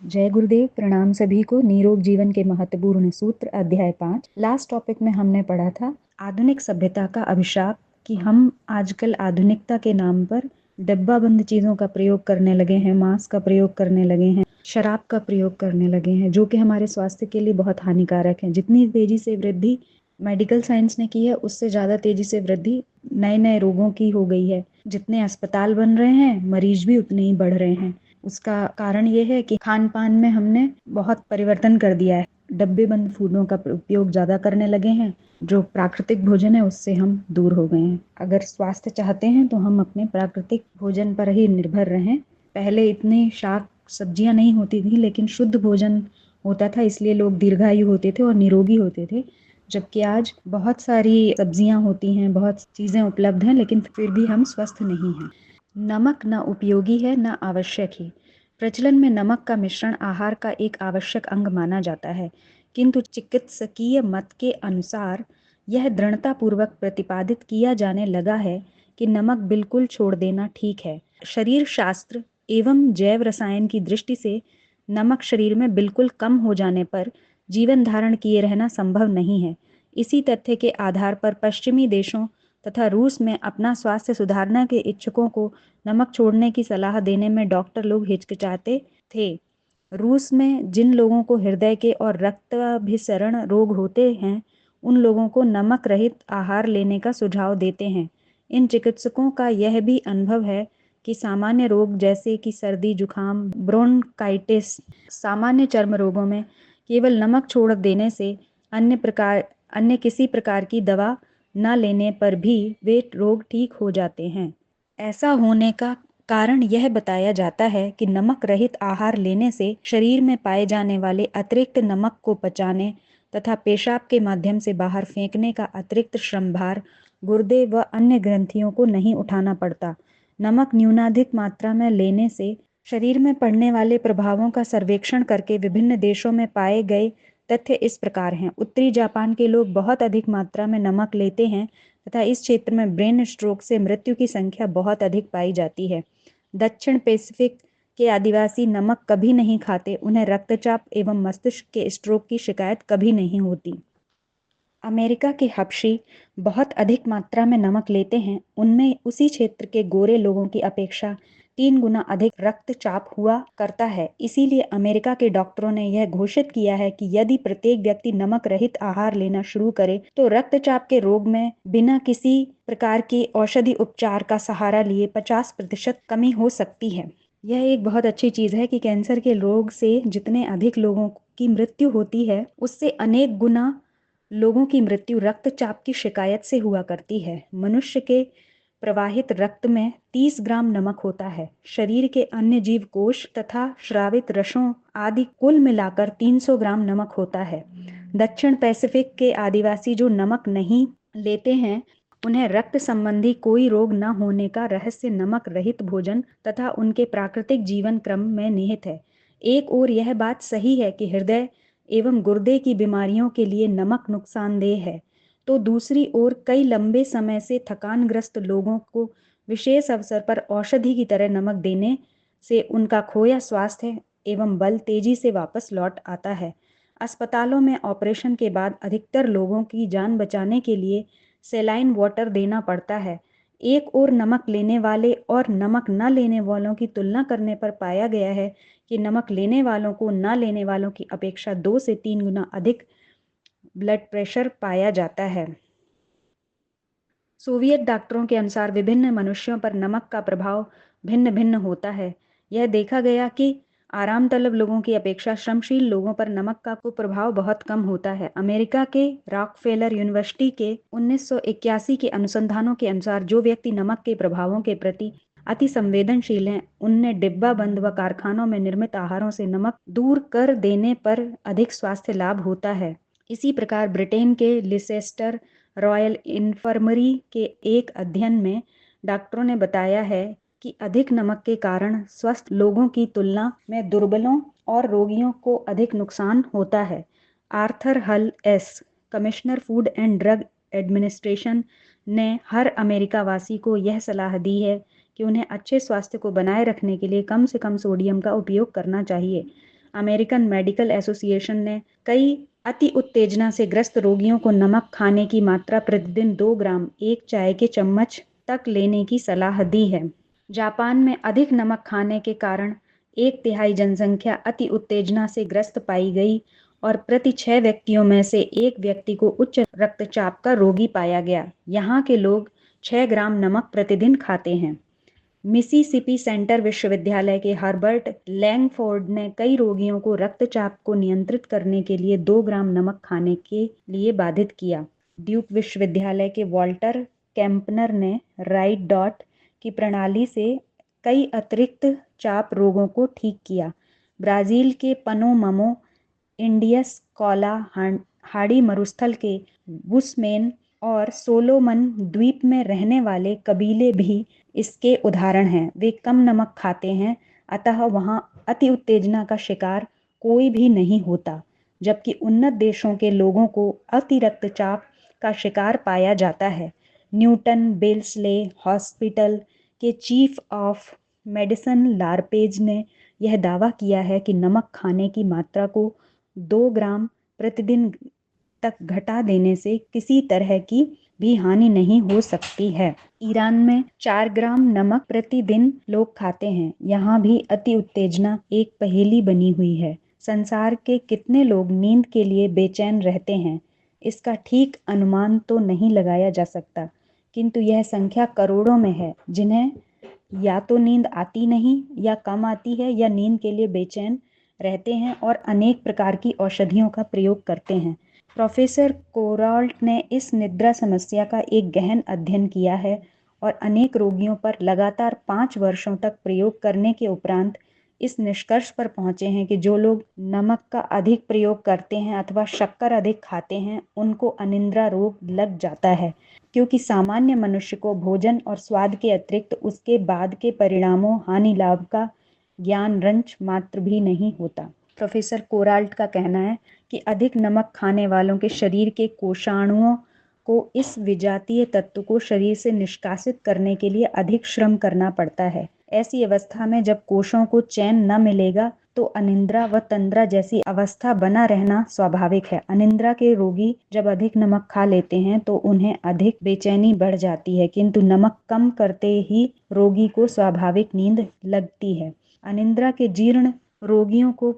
जय गुरुदेव। प्रणाम सभी को। निरोग जीवन के महत्वपूर्ण सूत्र अध्याय 5। लास्ट टॉपिक में हमने पढ़ा था आधुनिक सभ्यता का अभिशाप, कि हम आजकल आधुनिकता के नाम पर डब्बाबंद चीजों का प्रयोग करने लगे हैं, मांस का प्रयोग करने लगे हैं, शराब का प्रयोग करने लगे हैं, जो कि हमारे स्वास्थ्य के लिए बहुत हानिकारक है। जितनी तेजी से वृद्धि मेडिकल साइंस ने की है, उससे ज्यादा तेजी से वृद्धि नए नए रोगों की हो गई है। जितने अस्पताल बन रहे हैं, मरीज भी उतने ही बढ़ रहे हैं। उसका कारण ये है कि खान पान में हमने बहुत परिवर्तन कर दिया है। डब्बे बंद फूडों का उपयोग ज़्यादा करने लगे हैं। जो प्राकृतिक भोजन है उससे हम दूर हो गए हैं। अगर स्वास्थ्य चाहते हैं तो हम अपने प्राकृतिक भोजन पर ही निर्भर रहें। पहले इतनी शाक सब्जियां नहीं होती थी, लेकिन शुद्ध भोजन होता था, इसलिए लोग दीर्घायु होते थे और निरोगी होते थे। जबकि आज बहुत सारी सब्जियां होती हैं, बहुत चीज़ें उपलब्ध हैं, लेकिन फिर भी हम स्वस्थ नहीं हैं। नमक न उपयोगी है न आवश्यक ही। प्रचलन में नमक का मिश्रण आहार का एक आवश्यक अंग माना जाता है, किंतु चिकित्सकीय मत के अनुसार यह दृढ़तापूर्वक प्रतिपादित किया जाने लगा है कि नमक बिल्कुल छोड़ देना ठीक है। शरीर शास्त्र एवं जैव रसायन की दृष्टि से नमक शरीर में बिल्कुल कम हो जाने पर जीवन धारण किए रहना संभव नहीं है। इसी तथ्य के आधार पर पश्चिमी देशों तथा रूस में अपना स्वास्थ्य सुधारने के इच्छुकों को नमक छोड़ने की सलाह देने में डॉक्टर लोग हिचकिचाते थे। रूस में जिन लोगों को हृदय के और रक्ताभिसरण रोग होते हैं, उन लोगों को नमक रहित आहार लेने का सुझाव देते हैं। इन चिकित्सकों का यह भी अनुभव है कि सामान्य रोग जैसे कि सर्दी, जुखाम, ब्रोंकाइटिस, सामान्य चर्म रोगों में केवल नमक छोड़ देने से अन्य किसी प्रकार की दवा न लेने पर भी वे रोग ठीक हो जाते हैं। ऐसा होने का कारण यह बताया जाता है कि नमक रहित आहार लेने से शरीर में पाए जाने वाले अतिरिक्त नमक को पचाने तथा पेशाब के माध्यम से बाहर फेंकने का अतिरिक्त श्रम भार गुर्दे व अन्य ग्रंथियों को नहीं उठाना पड़ता। नमक न्यूनाधिक मात्रा में लेने से शरीर में पड़ने वाले प्रभावों का सर्वेक्षण करके विभिन्न देशों में पाए गए तथ्य इस प्रकार हैं। उत्तरी जापान के लोग बहुत अधिक मात्रा में नमक लेते हैं तथा इस क्षेत्र में ब्रेन स्ट्रोक से मृत्यु की संख्या बहुत अधिक पाई जाती है। दक्षिण पैसिफिक के आदिवासी नमक कभी नहीं खाते, उन्हें रक्तचाप एवं मस्तिष्क के स्ट्रोक की शिकायत कभी नहीं होती। अमेरिका के हबशी बहुत अधिक मात्रा में नमक लेते हैं, उनमें उसी क्षेत्र के गोरे लोगों की अपेक्षा 3 गुना अधिक रक्तचाप हुआ करता है। इसीलिए अमेरिका के डॉक्टरों ने यह घोषित किया है कि यदि प्रत्येक व्यक्ति नमक रहित आहार लेना शुरू करे तो रक्तचाप के रोग में बिना किसी प्रकार के औषधि उपचार का सहारा लिए 50% कमी हो सकती है। यह एक बहुत अच्छी चीज है कि कैंसर के रोग से जितने अधिक लोगों की मृत्यु होती है, उससे अनेक गुना लोगों की मृत्यु रक्तचाप की शिकायत से हुआ करती है। मनुष्य के प्रवाहित रक्त में 30 ग्राम नमक होता है। शरीर के अन्य जीव कोश तथा स्रावित रसों आदि कुल मिलाकर 300 ग्राम नमक होता है। दक्षिण पैसिफिक के आदिवासी जो नमक नहीं लेते हैं, उन्हें रक्त संबंधी कोई रोग न होने का रहस्य नमक रहित भोजन तथा उनके प्राकृतिक जीवन क्रम में निहित है। एक ओर यह बात सही है कि हृदय एवं गुर्दे की बीमारियों के लिए नमक नुकसानदेह है, तो दूसरी ओर कई लंबे समय से थकानग्रस्त लोगों को विशेष अवसर पर औषधि की तरह नमक देने से उनका खोया स्वास्थ्य एवं बल तेजी से वापस लौट आता है। अस्पतालों में ऑपरेशन के बाद अधिकतर लोगों की जान बचाने के लिए सेलाइन वाटर देना पड़ता है। एक और नमक लेने वाले और नमक न लेने वालों की तुलना करने पर पाया गया है कि नमक लेने वालों को न लेने वालों की अपेक्षा 2 से 3 गुना अधिक ब्लड प्रेशर पाया जाता है। सोवियत डॉक्टरों के अनुसार विभिन्न मनुष्यों पर नमक का प्रभाव भिन्न भिन्न होता है। यह देखा गया कि आराम तलब लोगों की अपेक्षा श्रमशील लोगों पर नमक का कुप्रभाव बहुत कम होता है। अमेरिका के रॉकफेलर यूनिवर्सिटी के 1981 के अनुसंधानों के अनुसार जो व्यक्ति नमक के प्रभावों के प्रति अति संवेदनशील हैं, उनने डिब्बा बंद व कारखानों में निर्मित आहारों से नमक दूर कर देने पर अधिक स्वास्थ्य लाभ होता है। इसी प्रकार ब्रिटेन के लिसेस्टर रॉयल इन्फर्मरी के एक अध्ययन में डॉक्टरों ने बताया है कि अधिक नमक के कारण स्वस्थ लोगों की तुलना में दुर्बलों और रोगियों को अधिक नुकसान होता है। आर्थर हल S, commissioner food and drug administration, ने हर अमेरिका वासी को यह सलाह दी है कि उन्हें अच्छे स्वास्थ्य को बनाए रखने के लिए कम से कम सोडियम का उपयोग करना चाहिए। अमेरिकन मेडिकल एसोसिएशन ने कई अति उत्तेजना से ग्रस्त रोगियों को नमक खाने की मात्रा प्रतिदिन 2 ग्राम एक चाय के चम्मच तक लेने की सलाह दी है। जापान में अधिक नमक खाने के कारण 1/3 जनसंख्या अति उत्तेजना से ग्रस्त पाई गई और प्रति 6 व्यक्तियों में से 1 व्यक्ति को उच्च रक्तचाप का रोगी पाया गया। यहाँ के लोग 6 ग्राम नमक प्रतिदिन खाते हैं। मिसिसिपी सेंटर विश्वविद्यालय के हर्बर्ट लैंगफोर्ड ने कई रोगियों को रक्तचाप को नियंत्रित करने के लिए 2 ग्राम नमक खाने के लिए बाधित किया। ड्यूक विश्वविद्यालय के वॉल्टर कैंपनर ने राइट डॉट की प्रणाली से कई अतिरिक्त चाप रोगों को ठीक किया। ब्राजील के पनोममो इंडियस कॉला हाड़ी मरुस्थल के बुसमेन और सोलोमन द्वीप में रहने वाले कबीले भी इसके उदाहरण हैं। वे कम नमक खाते हैं, अतः वहाँ अति उत्तेजना का शिकार कोई भी नहीं होता, जबकि उन्नत देशों के लोगों को अति रक्तचाप का शिकार पाया जाता है। न्यूटन बेल्सले हॉस्पिटल के चीफ ऑफ मेडिसिन लारपेज ने यह दावा किया है कि नमक खाने की मात्रा को 2 ग्राम प्रतिदिन तक घटा देने से किसी तरह की भी हानि नहीं हो सकती है। ईरान में 4 ग्राम नमक प्रतिदिन लोग खाते हैं। यहाँ भी अति उत्तेजना एक पहेली बनी हुई है। संसार के कितने लोग नींद के लिए बेचैन रहते हैं, इसका ठीक अनुमान तो नहीं लगाया जा सकता, किंतु यह संख्या करोड़ों में है, जिन्हें या तो नींद आती नहीं या कम आती है या नींद के लिए बेचैन रहते हैं और अनेक प्रकार की औषधियों का प्रयोग करते हैं। प्रोफेसर कोराल्ट ने इस निद्रा समस्या का एक गहन अध्ययन किया है और अनेक रोगियों पर लगातार 5 वर्षों तक प्रयोग करने के उपरांत इस निष्कर्ष पर पहुंचे हैं कि जो लोग नमक का अधिक प्रयोग करते हैं अथवा शक्कर अधिक खाते हैं, उनको अनिद्रा रोग लग जाता है, क्योंकि सामान्य मनुष्य को भोजन और स्वाद के अतिरिक्त उसके बाद के परिणामों हानि लाभ का ज्ञान रंच मात्र भी नहीं होता। प्रोफेसर कोराल्ट का कहना है कि अधिक नमक खाने वालों के शरीर के कोषाणुओं को इस विजातीय तत्व को शरीर से निष्कासित करने के लिए अधिक श्रम करना पड़ता है। ऐसी अवस्था में जब कोषों को चैन न मिलेगा तो अनिद्रा व तंद्रा जैसी अवस्था बना रहना स्वाभाविक है। अनिद्रा के रोगी जब अधिक नमक खा लेते हैं तो उन्हें अधिक बेचैनी बढ़ जाती है, किंतु नमक कम करते ही रोगी को स्वाभाविक नींद लगती है। अनिद्रा के जीर्ण रोगियों को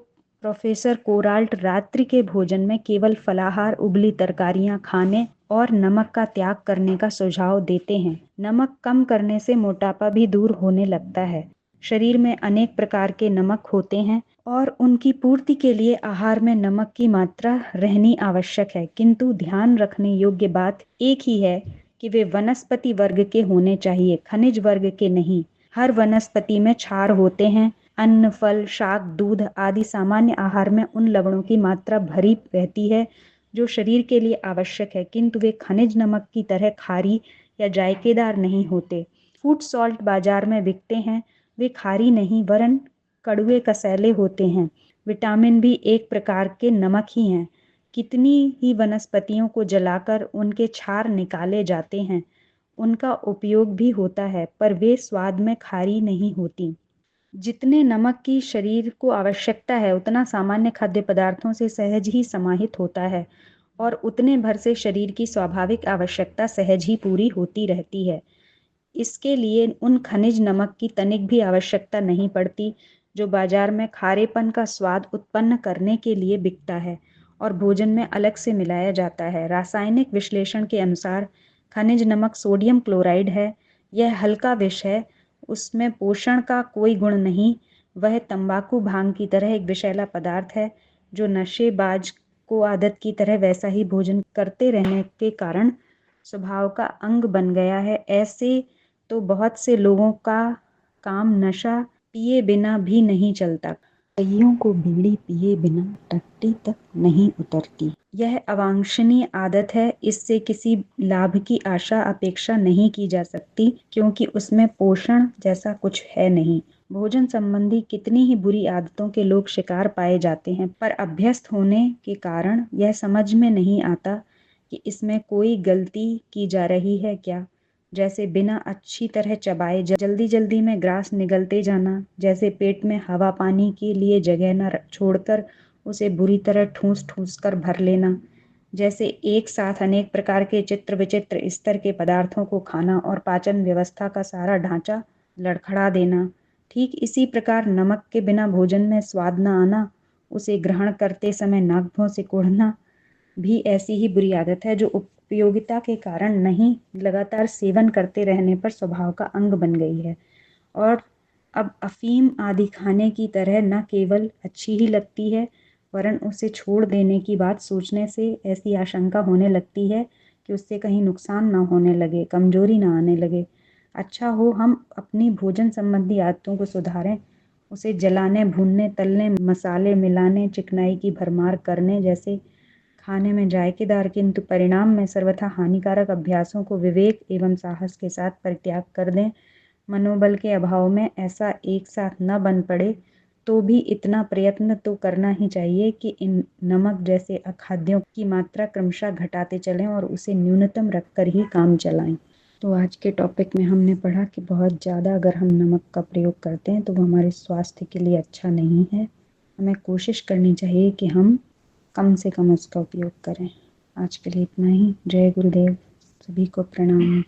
प्रोफेसर कोराल्ट रात्रि के भोजन में केवल फलाहार, उबली तरकारियां खाने और नमक का त्याग करने का सुझाव देते हैं। नमक कम करने से मोटापा भी दूर होने लगता है। शरीर में अनेक प्रकार के नमक होते हैं और उनकी पूर्ति के लिए आहार में नमक की मात्रा रहनी आवश्यक है, किंतु ध्यान रखने योग्य बात एक ही है कि वे वनस्पति वर्ग के होने चाहिए, खनिज वर्ग के नहीं। हर वनस्पति में क्षार होते हैं। अन्न, फल, शाक, दूध आदि सामान्य आहार में उन लवणों की मात्रा भरी रहती है जो शरीर के लिए आवश्यक है, किंतु वे खनिज नमक की तरह खारी या जायकेदार नहीं होते। फूड सॉल्ट बाजार में बिकते हैं, वे खारी नहीं वरन कड़वे कसैले होते हैं। विटामिन भी एक प्रकार के नमक ही हैं। कितनी ही वनस्पतियों को जलाकर उनके क्षार निकाले जाते हैं, उनका उपयोग भी होता है, पर वे स्वाद में खारी नहीं होती। जितने नमक की शरीर को आवश्यकता है उतना सामान्य खाद्य पदार्थों से सहज ही समाहित होता है और उतने भर से शरीर की स्वाभाविक आवश्यकता सहज ही पूरी होती रहती है। इसके लिए उन खनिज नमक की तनिक भी आवश्यकता नहीं पड़ती जो बाजार में खारेपन का स्वाद उत्पन्न करने के लिए बिकता है और भोजन में अलग से मिलाया जाता है। रासायनिक विश्लेषण के अनुसार खनिज नमक सोडियम क्लोराइड है। यह हल्का विष है, उसमें पोषण का कोई गुण नहीं। वह तंबाकू भांग की तरह एक विषैला पदार्थ है जो नशेबाज को आदत की तरह वैसा ही भोजन करते रहने के कारण स्वभाव का अंग बन गया है। ऐसे तो बहुत से लोगों का काम नशा पिए बिना भी नहीं चलता। कईयों को बीड़ी पिए बिना टट्टी तक नहीं उतरती। यह अवांछनीय आदत है। इससे किसी लाभ की आशा अपेक्षा नहीं की जा सकती, क्योंकि उसमें पोषण जैसा कुछ है नहीं। भोजन संबंधी कितनी ही बुरी आदतों के लोग शिकार पाए जाते हैं, पर अभ्यस्त होने के कारण यह समझ में नहीं आता कि इसमें कोई गलती की जा रही है क्या। जैसे बिना अच्छी तरह चबाए जल्दी जल्दी में ग्रास निगलते जाना, जैसे पेट में हवा पानी के लिए जगह न छोड़कर उसे बुरी तरह ठूस ठूस कर भर लेना, जैसे एक साथ अनेक प्रकार के चित्र विचित्र स्तर के पदार्थों को खाना और पाचन व्यवस्था का सारा ढांचा लड़खड़ा देना। ठीक इसी प्रकार नमक के बिना भोजन में स्वाद न आना, उसे ग्रहण करते समय नाक भौं से कुढ़ना भी ऐसी ही बुरी आदत है, जो उपयोगिता के कारण नहीं, लगातार सेवन करते रहने पर स्वभाव का अंग बन गई है और अब अफीम आदि खाने की तरह न केवल अच्छी ही लगती है, वरन उसे छोड़ देने की बात सोचने से ऐसी आशंका होने लगती है कि उससे कहीं नुकसान ना होने लगे, कमजोरी ना आने लगे। अच्छा हो हम अपनी भोजन संबंधी आदतों को सुधारें, उसे जलाने, भूनने, तलने, मसाले मिलाने, चिकनाई की भरमार करने जैसे खाने में जायकेदार किंतु परिणाम में सर्वथा हानिकारक अभ्यासों को विवेक एवं साहस के साथ परित्याग कर दें। मनोबल के अभाव में ऐसा एक साथ न बन पड़े तो भी इतना प्रयत्न तो करना ही चाहिए कि इन नमक जैसे अखाद्यों की मात्रा क्रमशः घटाते चलें और उसे न्यूनतम रखकर ही काम चलाएं। तो आज के टॉपिक में हमने पढ़ा कि बहुत ज़्यादा अगर हम नमक का प्रयोग करते हैं तो वो हमारे स्वास्थ्य के लिए अच्छा नहीं है। हमें कोशिश करनी चाहिए कि हम कम से कम उसका उपयोग करें। आज के लिए इतना ही। जय गुरुदेव। सभी को प्रणाम।